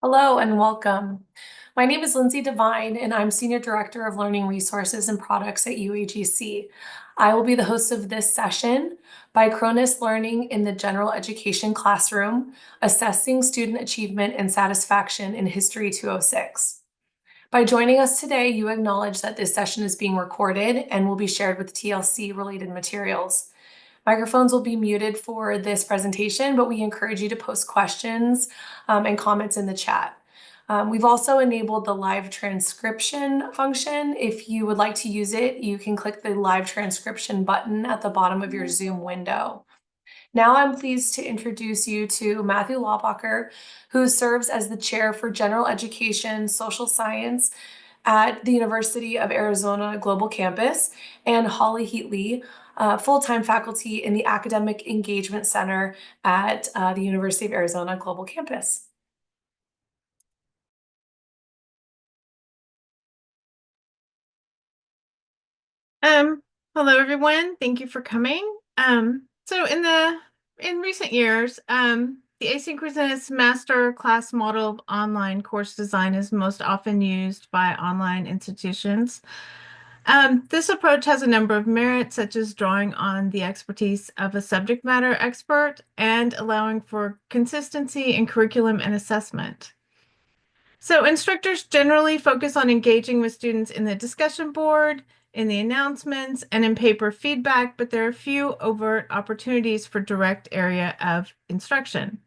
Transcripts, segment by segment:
Hello and welcome. My name is Lindsay Devine, and I'm Senior Director of Learning Resources and Products at UAGC. I will be the host of this session, Bichronous Learning in the General Education Classroom, Assessing Student Achievement and Satisfaction in History 206. By joining us today, you acknowledge that this session is being recorded and will be shared with TLC-related materials. Microphones will be muted for this presentation, but we encourage you to post questions and comments in the chat. We've also enabled the live transcription function. If you would like to use it, you can click the live transcription button at the bottom of your Zoom window. Now I'm pleased to introduce you to Matthew Laubacher, who serves as the Chair for General Education, Social Science at the University of Arizona Global Campus, and Holly Heatley, full-time faculty in the Academic Engagement Center at the University of Arizona Global Campus. Hello everyone. Thank you for coming. So in recent years, the asynchronous master class model of online course design is most often used by online institutions. This approach has a number of merits, such as drawing on the expertise of a subject matter expert and allowing for consistency in curriculum and assessment. So instructors generally focus on engaging with students in the discussion board, in the announcements, and in paper feedback, but there are few overt opportunities for direct area of instruction.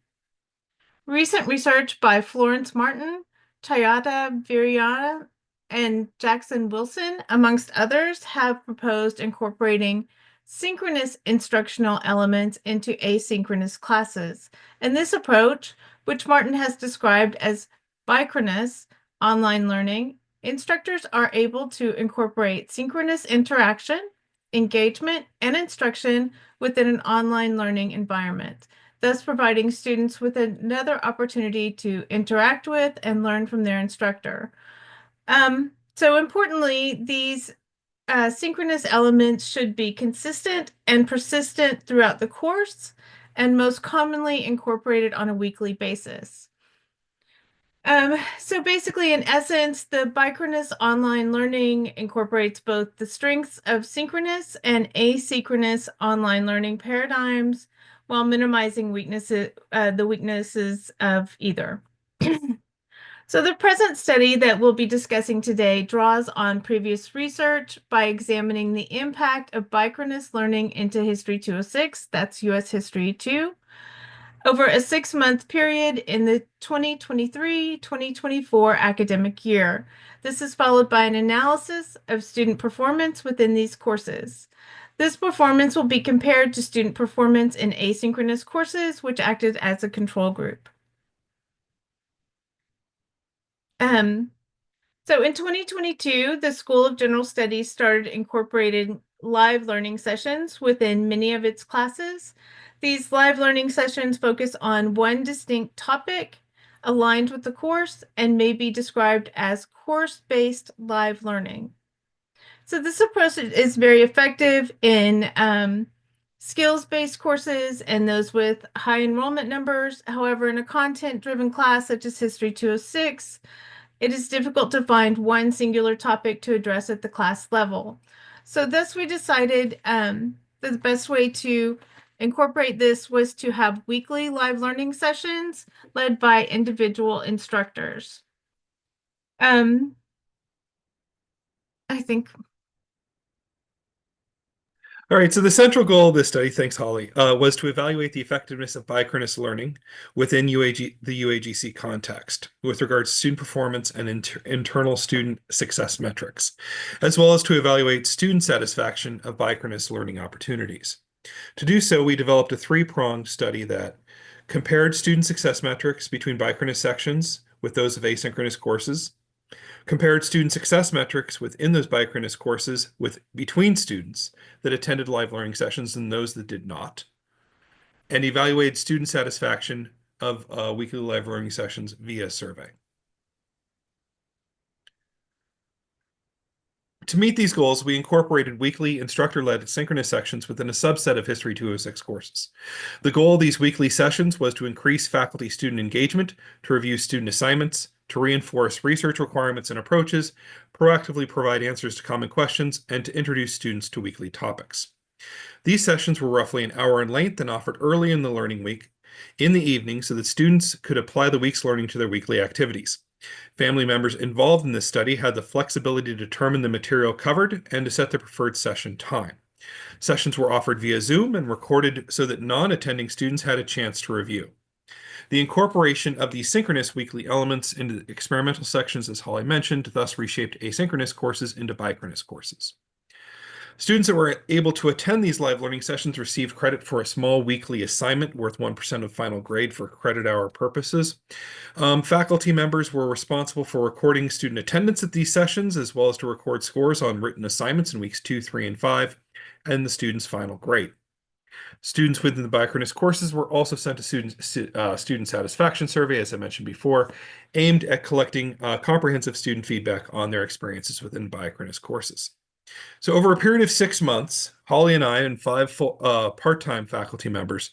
Recent research by Florence Martin, Chayata Viriya, and Jackson Wilson, amongst others, have proposed incorporating synchronous instructional elements into asynchronous classes. And this approach, which Martin has described as Bichronous Online Learning, instructors are able to incorporate synchronous interaction, engagement, and instruction within an online learning environment, thus providing students with another opportunity to interact with and learn from their instructor. So importantly, these synchronous elements should be consistent and persistent throughout the course and most commonly incorporated on a weekly basis. So basically, in essence, the Bichronous online learning incorporates both the strengths of synchronous and asynchronous online learning paradigms while minimizing the weaknesses of either. So the present study that we'll be discussing today draws on previous research by examining the impact of Bichronous learning into History 206, that's U.S. History 2, over a 6-month period in the 2023-2024 academic year. This is followed by an analysis of student performance within these courses. This performance will be compared to student performance in asynchronous courses, which acted as a control group. So in 2022, the School of General Studies started incorporating live learning sessions within many of its classes. These live learning sessions focus on one distinct topic aligned with the course and may be described as course-based live learning. So this approach is very effective in skills-based courses and those with high enrollment numbers. However, in a content-driven class such as History 206, it is difficult to find one singular topic to address at the class level. So thus we decided that the best way to incorporate this was to have weekly live learning sessions led by individual instructors. I think. All right, so the central goal of this study, thanks, Holly, was to evaluate the effectiveness of Bichronous learning within the UAGC context with regards to student performance and internal student success metrics, as well as to evaluate student satisfaction of Bichronous learning opportunities. To do so, we developed a three-pronged study that compared student success metrics between Bichronous sections with those of asynchronous courses, compared student success metrics within those Bichronous courses between students that attended live learning sessions and those that did not, and evaluated student satisfaction of weekly live learning sessions via survey. To meet these goals, we incorporated weekly instructor-led synchronous sections within a subset of History 206 courses. The goal of these weekly sessions was to increase faculty-student engagement, to review student assignments, to reinforce research requirements and approaches, proactively provide answers to common questions, and to introduce students to weekly topics. These sessions were roughly an hour in length and offered early in the learning week in the evening so that students could apply the week's learning to their weekly activities. Family members involved in this study had the flexibility to determine the material covered and to set their preferred session time. Sessions were offered via Zoom and recorded so that non-attending students had a chance to review. The incorporation of these synchronous weekly elements into the experimental sections, as Holly mentioned, thus reshaped asynchronous courses into bichronous courses. Students that were able to attend these live learning sessions received credit for a small weekly assignment worth 1% of final grade for credit hour purposes. Faculty members were responsible for recording student attendance at these sessions, as well as to record scores on written assignments in weeks 2, 3, and 5, and the student's final grade. Students within the bichronous courses were also sent a student satisfaction survey, as I mentioned before, aimed at collecting comprehensive student feedback on their experiences within bichronous courses. So over a period of 6 months, Holly and I and 5 part-time faculty members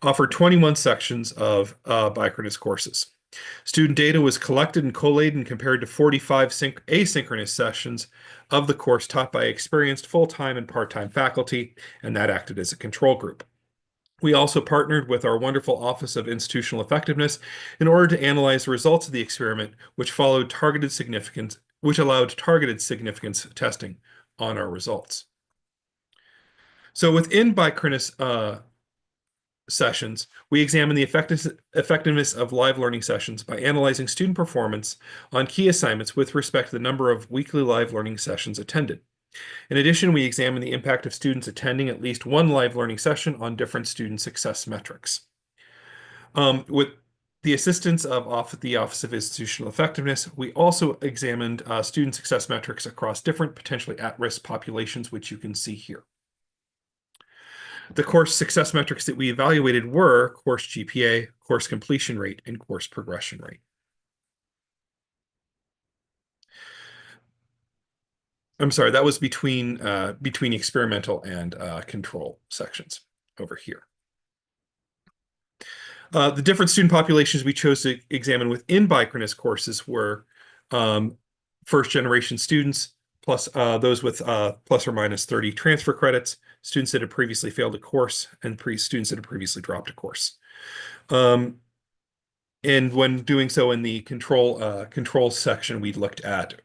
offered 21 sections of bichronous courses. Student data was collected and collated and compared to 45 asynchronous sessions of the course taught by experienced full-time and part-time faculty, and that acted as a control group. We also partnered with our wonderful Office of Institutional Effectiveness in order to analyze the results of the experiment, which allowed targeted significance testing on our results. So within bichronous sessions, we examine the effectiveness of live learning sessions by analyzing student performance on key assignments with respect to the number of weekly live learning sessions attended. In addition, we examine the impact of students attending at least one live learning session on different student success metrics. With the assistance of the Office of Institutional Effectiveness, we also examined student success metrics across different potentially at-risk populations, which you can see here. The course success metrics that we evaluated were course GPA, course completion rate, and course progression rate. I'm sorry, that was between experimental and control sections over here. The different student populations we chose to examine within bichronous courses were first-generation students, plus those with plus or minus 30 transfer credits, students that had previously failed a course, and students that had previously dropped a course. And when doing so in the control section, we looked at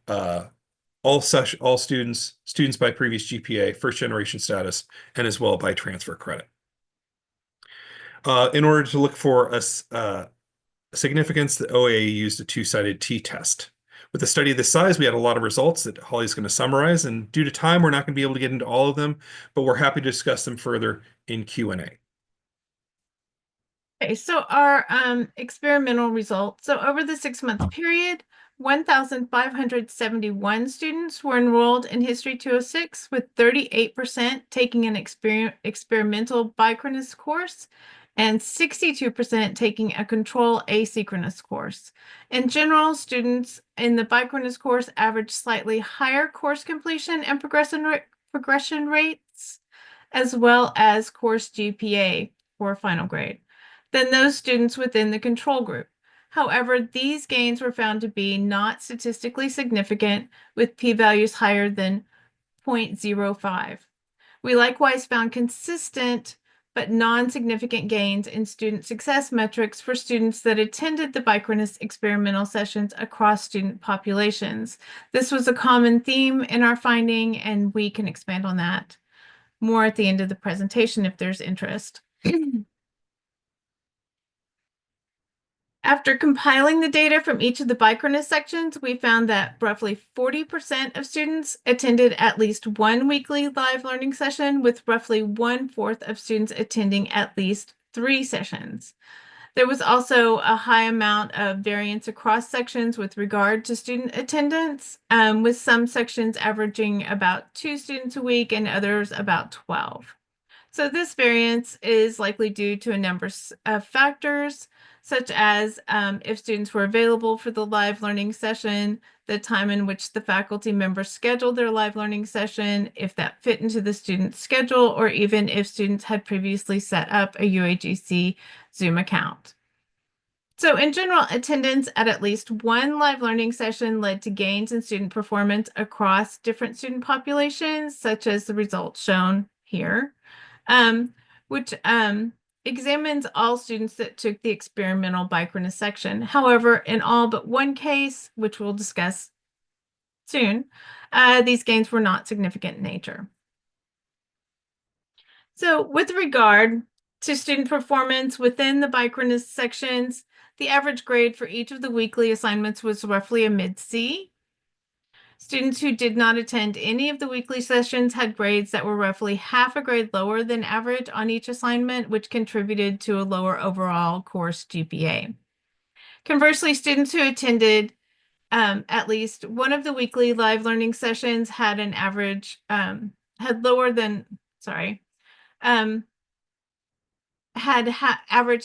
all students by previous GPA, first-generation status, and as well by transfer credit. In order to look for a significance, the OAA used a two-sided t-test. With a study of this size, we had a lot of results that Holly's going to summarize, and due to time, we're not going to be able to get into all of them, but we're happy to discuss them further in Q&A. Okay, so our experimental results. So over the 6-month period, 1,571 students were enrolled in History 206, with 38% taking an experimental bichronous course and 62% taking a control asynchronous course. In general, students in the bichronous course averaged slightly higher course completion and progression rates, as well as course GPA for final grade, than those students within the control group. However, these gains were found to be not statistically significant, with p-values higher than 0.05. We likewise found consistent but non-significant gains in student success metrics for students that attended the bichronous experimental sessions across student populations. This was a common theme in our finding, and we can expand on that more at the end of the presentation if there's interest. After compiling the data from each of the bichronous sections, we found that roughly 40% of students attended at least one weekly live learning session, with roughly 1/4 of students attending at least 3 sessions. There was also a high amount of variance across sections with regard to student attendance, with some sections averaging about 2 students a week and others about 12. So this variance is likely due to a number of factors, such as if students were available for the live learning session, the time in which the faculty members scheduled their live learning session, if that fit into the student's schedule, or even if students had previously set up a UAGC Zoom account. So in general, attendance at least one live learning session led to gains in student performance across different student populations, such as the results shown here, which examines all students that took the experimental Bichronous section. However, in all but one case, which we'll discuss soon, these gains were not significant in nature. So with regard to student performance within the Bichronous sections, the average grade for each of the weekly assignments was roughly a mid-C. Students who did not attend any of the weekly sessions had grades that were roughly half a grade lower than average on each assignment, which contributed to a lower overall course GPA. Conversely, students who attended at least one of the weekly live learning sessions had an average, averaged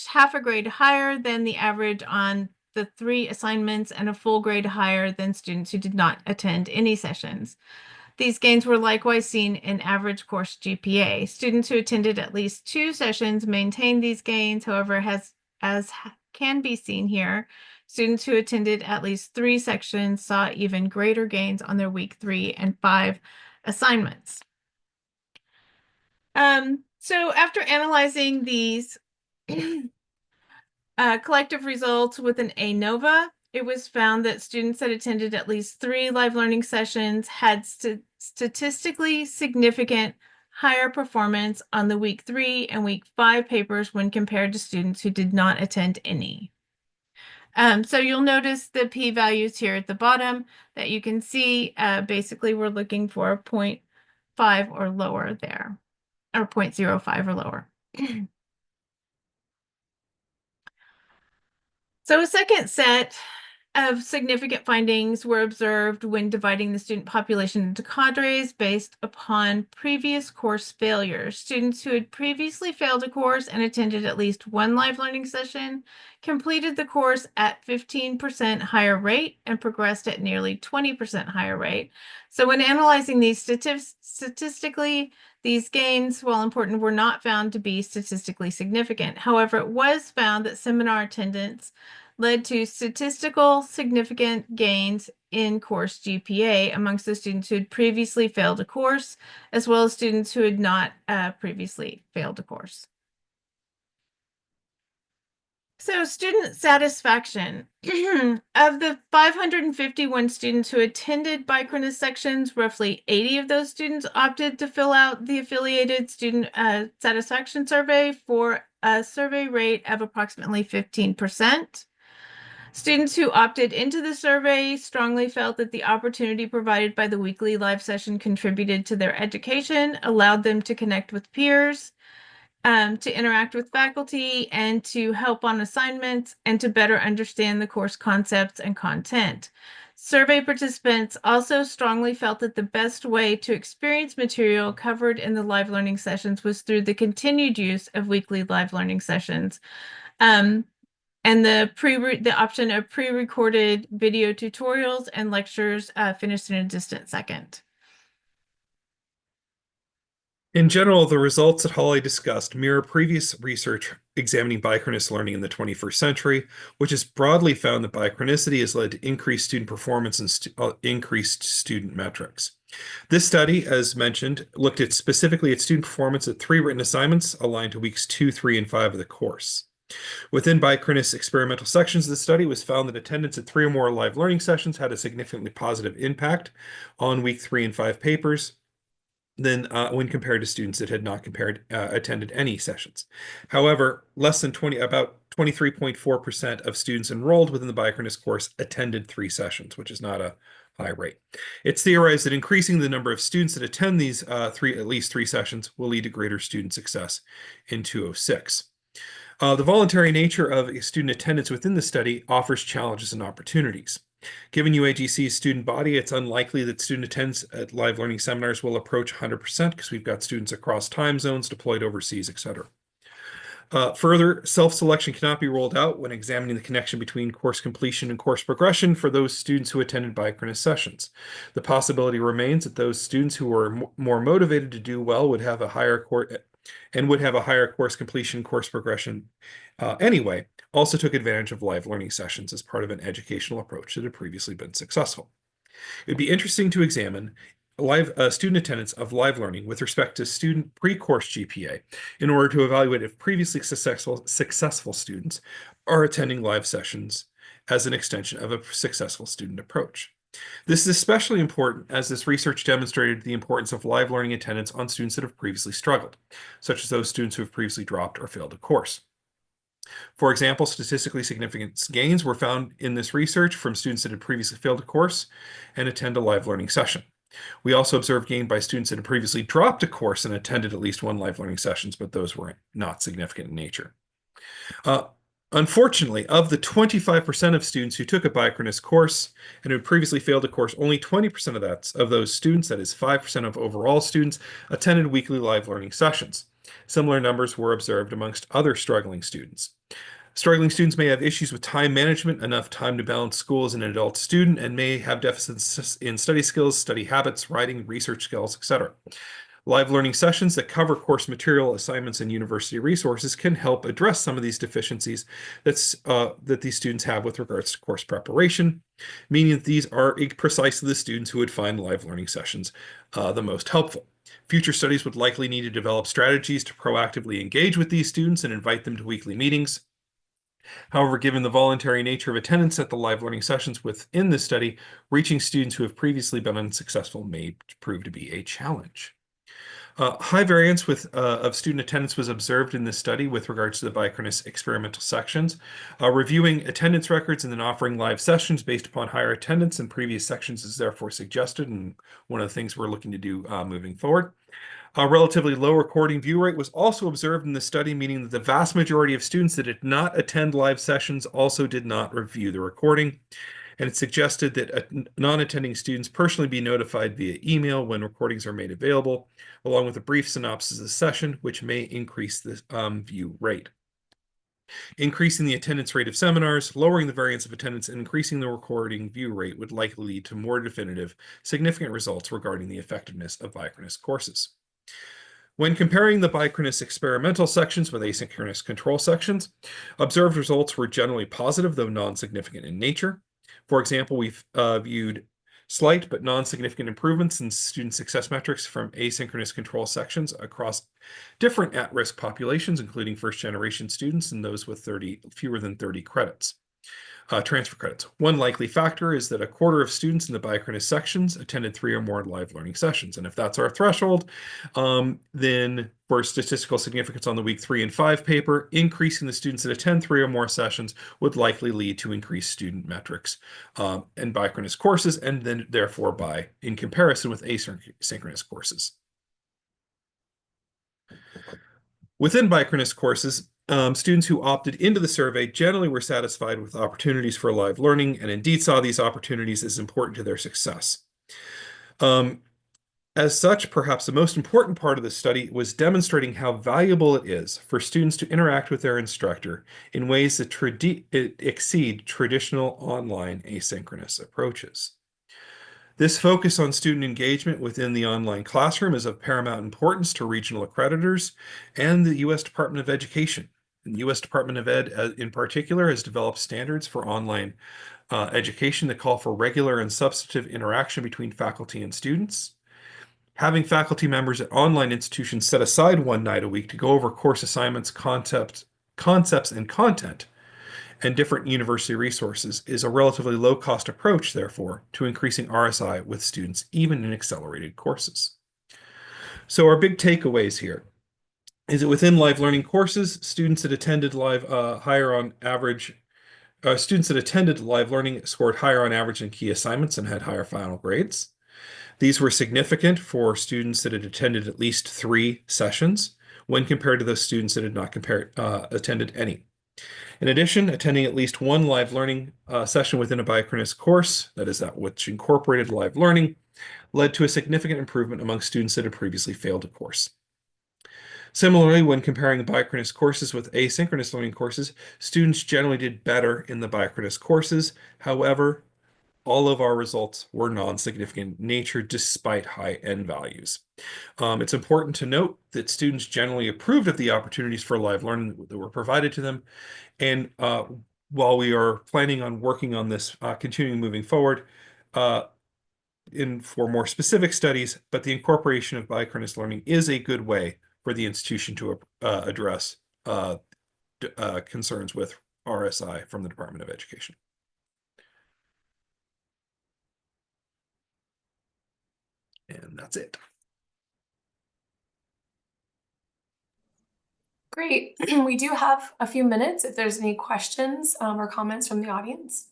half a grade higher than the average on the 3 assignments and a full grade higher than students who did not attend any sessions. These gains were likewise seen in average course GPA. Students who attended at least 2 sessions maintained these gains. However, as can be seen here, students who attended at least 3 sections saw even greater gains on their week 3 and 5 assignments. So after analyzing these collective results with an ANOVA, it was found that students that attended at least 3 live learning sessions had statistically significant higher performance on the week 3 and week 5 papers when compared to students who did not attend any. So you'll notice the p-values here at the bottom that you can see. Basically, we're looking for 0.5 or lower there, or 0.05 or lower. So a second set of significant findings were observed when dividing the student population into cadres based upon previous course failures. Students who had previously failed a course and attended at least 1 live learning session completed the course at 15% higher rate and progressed at nearly 20% higher rate. So when analyzing these statistically, these gains, while important, were not found to be statistically significant. However, it was found that seminar attendance led to statistical significant gains in course GPA amongst the students who had previously failed a course, as well as students who had not previously failed a course. So student satisfaction. Of the 551 students who attended Bichronous sections, roughly 80 of those students opted to fill out the affiliated student satisfaction survey for a survey rate of approximately 15%. Students who opted into the survey strongly felt that the opportunity provided by the weekly live session contributed to their education, allowed them to connect with peers, to interact with faculty, and to help on assignments, and to better understand the course concepts and content. Survey participants also strongly felt that the best way to experience material covered in the live learning sessions was through the continued use of weekly live learning sessions. And the option of pre-recorded video tutorials and lectures finished in a distant second. In general, the results that Holly discussed mirror previous research examining Bichronous learning in the 21st century, which has broadly found that Bichronicity has led to increased student performance and increased student metrics. This study, as mentioned, looked at specifically at student performance at 3 written assignments aligned to weeks 2, 3, and 5 of the course. Within Bichronous experimental sections of the study, it was found that attendance at 3 or more live learning sessions had a significantly positive impact on week 3 and 5 papers than when compared to students that had not attended any sessions. However, about 23.4% of students enrolled within the Bichronous course attended 3 sessions, which is not a high rate. It's theorized that increasing the number of students that attend these at least 3 sessions will lead to greater student success in 206. The voluntary nature of student attendance within the study offers challenges and opportunities. Given UAGC's student body, it's unlikely that student attendance at live learning seminars will approach 100% because we've got students across time zones deployed overseas, etc. Further, self-selection cannot be ruled out when examining the connection between course completion and course progression for those students who attended Bichronous sessions. The possibility remains that those students who were more motivated to do well would have a higher course completion, course progression anyway, also took advantage of live learning sessions as part of an educational approach that had previously been successful. It'd be interesting to examine student attendance of live learning with respect to student pre-course GPA in order to evaluate if previously successful students are attending live sessions as an extension of a successful student approach. This is especially important as this research demonstrated the importance of live learning attendance on students that have previously struggled, such as those students who have previously dropped or failed a course. For example, statistically significant gains were found in this research from students that had previously failed a course and attend a live learning session. We also observed gain by students that had previously dropped a course and attended at least one live learning sessions, but those were not significant in nature. Unfortunately, of the 25% of students who took a Bichronous course and who had previously failed a course, only 20% of those students, that is 5% of overall students, attended weekly live learning sessions. Similar numbers were observed amongst other struggling students. Struggling students may have issues with time management, enough time to balance school as an adult student, and may have deficits in study skills, study habits, writing, research skills, etc. Live learning sessions that cover course material, assignments, and university resources can help address some of these deficiencies that these students have with regards to course preparation, meaning that these are precisely the students who would find live learning sessions the most helpful. Future studies would likely need to develop strategies to proactively engage with these students and invite them to weekly meetings. However, given the voluntary nature of attendance at the live learning sessions within this study, reaching students who have previously been unsuccessful may prove to be a challenge. High variance of student attendance was observed in this study with regards to the Bichronous experimental sections. Reviewing attendance records and then offering live sessions based upon higher attendance in previous sections is therefore suggested, and one of the things we're looking to do moving forward. A relatively low recording view rate was also observed in the study, meaning that the vast majority of students that did not attend live sessions also did not review the recording. And it suggested that non-attending students personally be notified via email when recordings are made available, along with a brief synopsis of the session, which may increase the view rate. Increasing the attendance rate of seminars, lowering the variance of attendance, and increasing the recording view rate would likely lead to more definitive, significant results regarding the effectiveness of Bichronous courses. When comparing the Bichronous experimental sections with asynchronous control sections, observed results were generally positive, though non-significant in nature. For example, we've viewed slight but non-significant improvements in student success metrics from asynchronous control sections across different at-risk populations, including first-generation students and those with fewer than 30 credits. Transfer credits. One likely factor is that a quarter of students in the Bichronous sections attended 3 or more live learning sessions. And if that's our threshold, then for statistical significance on the week 3 and 5 paper, increasing the students that attend 3 or more sessions would likely lead to increased student metrics in Bichronous courses, and then therefore in comparison with asynchronous courses. Within Bichronous courses, students who opted into the survey generally were satisfied with opportunities for live learning and indeed saw these opportunities as important to their success. As such, perhaps the most important part of the study was demonstrating how valuable it is for students to interact with their instructor in ways that exceed traditional online asynchronous approaches. This focus on student engagement within the online classroom is of paramount importance to regional accreditors and the U.S. Department of Education. The U.S. Department of Ed, in particular, has developed standards for online education that call for regular and substantive interaction between faculty and students. Having faculty members at online institutions set aside one night a week to go over course assignments, concepts, and content, and different university resources is a relatively low-cost approach, therefore, to increasing RSI with students, even in accelerated courses. So our big takeaways here is that within live learning courses, students that attended live learning scored higher on average in key assignments and had higher final grades. These were significant for students that had attended at least 3 sessions when compared to those students that had not attended any. In addition, attending at least one live learning session within a Bichronous course, that is that which incorporated live learning, led to a significant improvement among students that had previously failed a course. Similarly, when comparing Bichronous courses with asynchronous learning courses, students generally did better in the Bichronous courses. However, all of our results were non-significant in nature despite high N values. It's important to note that students generally approved of the opportunities for live learning that were provided to them. And while we are planning on working on this, continuing moving forward, for more specific studies, but the incorporation of Bichronous learning is a good way for the institution to address concerns with RSI from the Department of Education. And that's it. Great. We do have a few minutes if there's any questions or comments from the audience.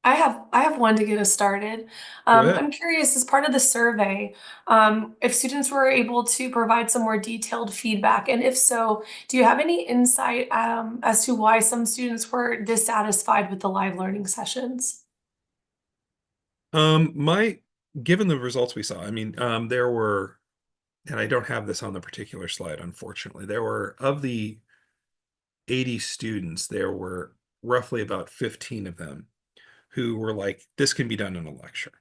I have one to get us started. Go ahead. I'm curious, as part of the survey, if students were able to provide some more detailed feedback, and if so, do you have any insight as to why some students were dissatisfied with the live learning sessions? Given the results we saw, I mean, there were, and I don't have this on the particular slide, unfortunately, there were, of the 80 students, there were roughly about 15 of them who were like, this can be done in a lecture.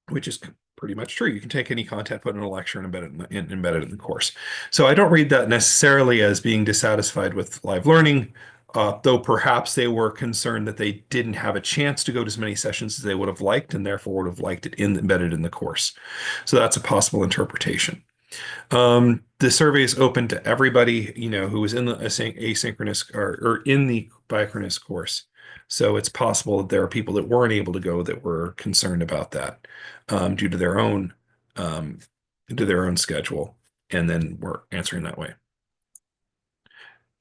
Which is pretty much true. You can take any content, put it in a lecture, and embed it in the course. So I don't read that necessarily as being dissatisfied with live learning, though perhaps they were concerned that they didn't have a chance to go to as many sessions as they would have liked, and therefore would have liked it embedded in the course. So that's a possible interpretation. The survey is open to everybody, who was in the asynchronous or in the Bichronous course. So it's possible that there are people that weren't able to go that were concerned about that due to their own schedule, and then we're answering that way.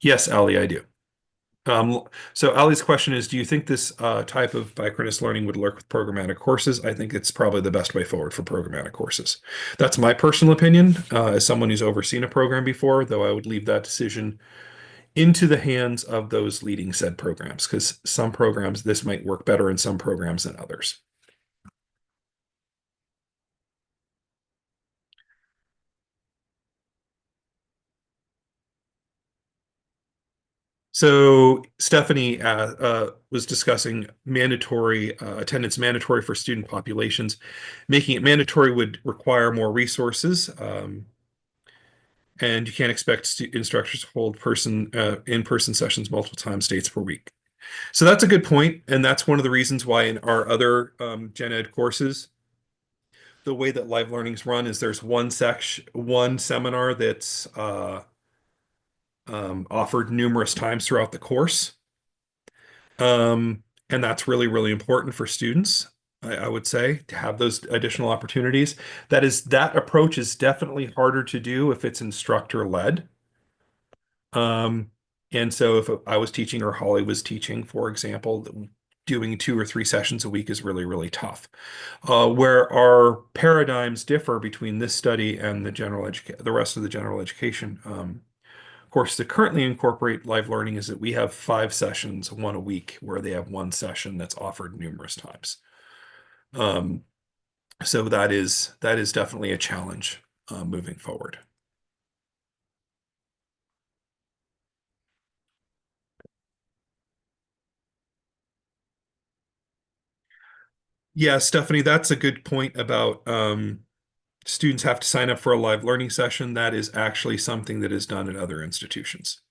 Yes, Ali, I do. So Ali's question is, do you think this type of Bichronous learning would work with programmatic courses? I think it's probably the best way forward for programmatic courses. That's my personal opinion as someone who's overseen a program before, though I would leave that decision into the hands of those leading said programs, because some programs, this might work better in some programs than others. So Stephanie was discussing mandatory attendance mandatory for student populations. Making it mandatory would require more resources, and you can't expect instructors to hold in-person sessions multiple times, dates per week. So that's a good point, and that's one of the reasons why in our other gen ed courses, the way that live learning's run is there's one seminar that's offered numerous times throughout the course. And that's really, really important for students, I would say, to have those additional opportunities. That approach is definitely harder to do if it's instructor led. And so if I was teaching or Holly was teaching, for example, doing 2 or 3 sessions a week is really, really tough. Where our paradigms differ between this study and the rest of the general education courses that currently incorporate live learning is that we have 5 sessions, one a week, where they have 1 session that's offered numerous times. So that is definitely a challenge moving forward. Yeah, Stephanie, that's a good point about students have to sign up for a live learning session. That is actually something that is done at other institutions.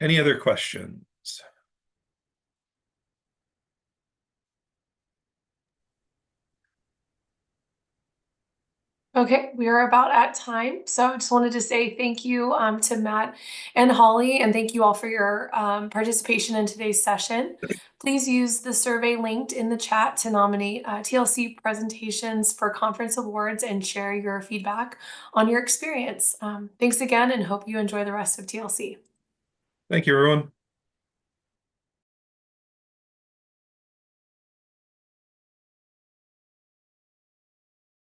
Any other questions? Okay, we are about at time. So I just wanted to say thank you to Matt and Holly, and thank you all for your participation in today's session. Please use the survey linked in the chat to nominate TLC presentations for conference awards and share your feedback on your experience. Thanks again, and hope you enjoy the rest of TLC. Thank you, everyone.